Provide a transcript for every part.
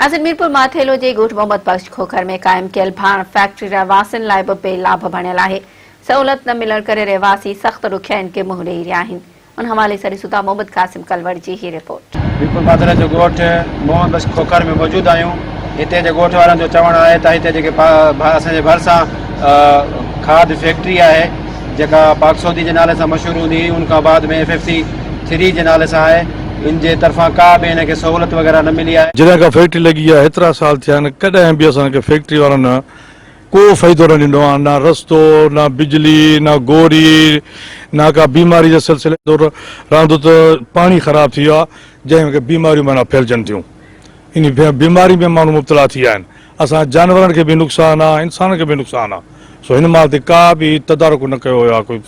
नाज़रीन, मीरपुर माथेलो जे ॻोठ मोहम्मद बख्श खोखर में क़ाइम कयल भाण फैक्ट्री रहवासियुनि लाइ बि बेलाभ बणियल आहे। सहूलियत न मिलण करे रहवासी सख़्त ॾुखियाईनि खे मुंहुं ॾेई रहिया आहिनि। उन हवाले सां ॾिसूं था मोहम्मद कासिम कलवड़ जी ही रिपोर्ट। मीरपुर माथेलो जो ॻोठ मोहम्मद बख्श खोखर में मौजूद आहियूं। हिते जे ॻोठ वारनि जो चवणु आहे त हिते जेके असांजे भरिसां खाद फैक्ट्री आहे जेका पाक सऊदी जे नाले सां मशहूरु हूंदी हुई, उन खां बाद में FFC 3 जे नाले सां आहे। इनजे तरफ़ां का बि इनखे सहूलियत वग़ैरह न मिली आहे। जॾहिं खां फैक्ट्री लगी आहे एतिरा साल थिया आहिनि, कॾहिं बि असांखे फैक्ट्री वारनि को फ़ाइदो न ॾिनो आहे, न रस्तो, न बिजली, न गोरी, न का बीमारी जे सिलसिले रहंदो त पाणी ख़राब थी वियो आहे, जंहिंखे बीमारियूं माना फैलजनि थियूं। इन बीमारी में माण्हू मुब्तला थी विया आहिनि। असां जानवरनि खे बि नुक़सानु आहे, इंसान खे बि नुक़सानु आहे। सो हिन माल ते का बि तदारुक न कयो आहे कोई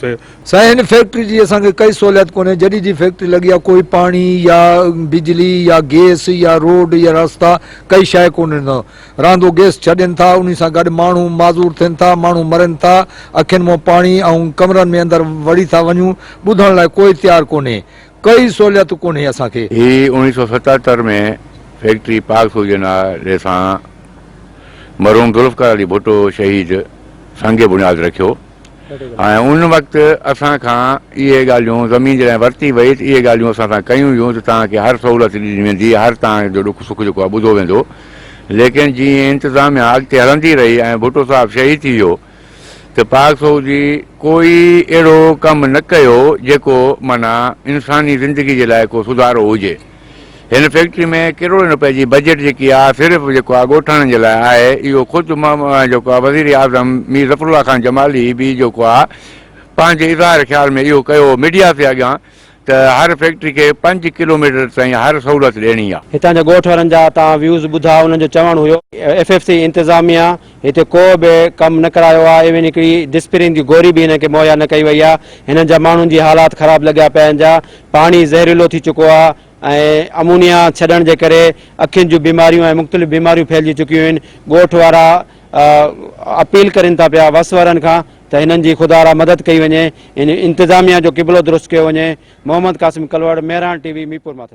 साईं। हिन फैक्ट्री जी असांखे काई सहूलियत कोन्हे। जॾहिं जी फैक्ट्री लगी आहे कोई पाणी या बिजली या गैस या रोड या रास्ता कई शइ कोन्हे। न रांदो गैस छॾनि था, उन सां गॾु माण्हू माज़ूर थियनि था, माण्हू मरनि था। अखियुनि मां पाणी ऐं कमरनि में अंदरि वड़ी था वञूं। ॿुधण लाइ कोई तयारु कोन्हे, कोई सहूलियत कोन्हे असांखे। ही 1977 में फैक्ट्री पाक सऊदी जे नाले सां मरहूम जुल्फ़कार अली भुट्टो शहीद संगे बुनियाद रखियो। उन वक़्तु असां खां इहे ॻाल्हियूं ज़मीन जॾहिं वरिती वई त इहे ॻाल्हियूं असां सां कयूं हुयूं त तव्हांखे हर सहूलियत ॾिनी वेंदी, हर तव्हांजो ॾुख सुख जेको आहे ॿुधो वेंदो। लेकिन जीअं इंतिज़ामिया अॻिते हलंदी रही ऐं भुट्टो साहिबु शहीद थी वियो त पाक सऊदी कोई अहिड़ो कमु न कयो जेको माना इंसानी ज़िंदगी जे लाइ को सुधारो हुजे। हिन फैक्ट्री में करोड़नि रुपए जी बजट जेकी आहे सिर्फ़ु जेको आहे ॻोठाणनि जे लाइ आहे। इहो ख़ुदि जेको आहे वज़ीर आज़म मीर ज़फ़रुल्लाह ख़ान जमाली बि जेको आहे पंहिंजे इज़हार ख़्याल में इहो कयो मीडिया ते अॻियां त हर फैक्ट्री खे 5 किलोमीटर ताईं हर सहूलियत ॾियणी आहे। हितां जा ॻोठ वारनि जा तव्हां व्यूज़ ॿुधा, उन्हनि जो चवणु हुयो FFC इंतिज़ामिया हिते को बि कमु न करायो आहे। इवन हिकिड़ी डिस्परिन जी गोरी बि हिनखे मुहैया न कई वई आहे। हिननि जा माण्हुनि जी हालात ख़राबु लॻा पिया आहिनि। जा पाणी ज़हरीलो थी चुको आहे ऐं अमोनिया छॾण जे करे अखियुनि जूं बीमारियूं ऐं मुख़्तलिफ़ बीमारियूं फैलिजी चुकियूं आहिनि। ॻोठ वारा अपील कनि था पिया वस वारनि खां त हिननि जी ख़ुदा मदद कई वञे, इन इंतिज़ामिया जो क़िबलो दुरुस्त कयो वञे। मोहम्मद कासिम कलवड़, मेहरान TV, मीरपुर माथेलो।